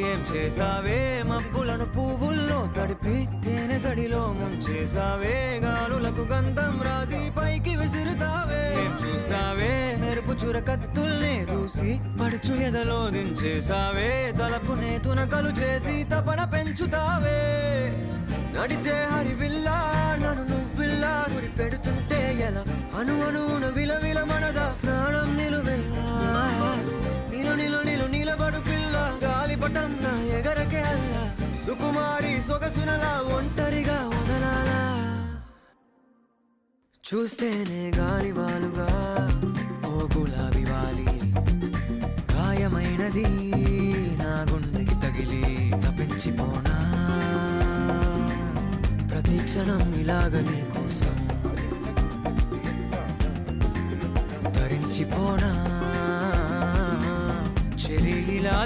ఏం చేసావే మబ్బులను పువ్వుల్లో తడిపి తేనె సడిలో ముంచేసావే గాలులకు గంధం రాసి పైకి విసురుతావే ఏం చూస్తావే మెరుపు చురకత్తుల్నే దూసి పడుచు ఎదలో దించేసావే తలపునే తునకలు చేసి తపన పెంచుతావే నడిచే హరివిల్లా నన్ను నువ్విల్లా గురి పెడుతుంటే ఎలా అణువున విలవిల మనదా ప్రాణం నిలువెల్లా నిలబడు పిల్ల గాలిపటం నా ఎగరకే అల్లా సుకుమారి సొగసునలా ఒంటరిగా వదలాలా చూస్తేనే గాలివాలుగా ఓ గులాబీ వాలి గాయమైనది నా గుండెకి తగిలి తప్పించిపోనా ప్రతి క్షణం ఇలాగ నీ కోసం తరించిపోనా చెలి ఇలా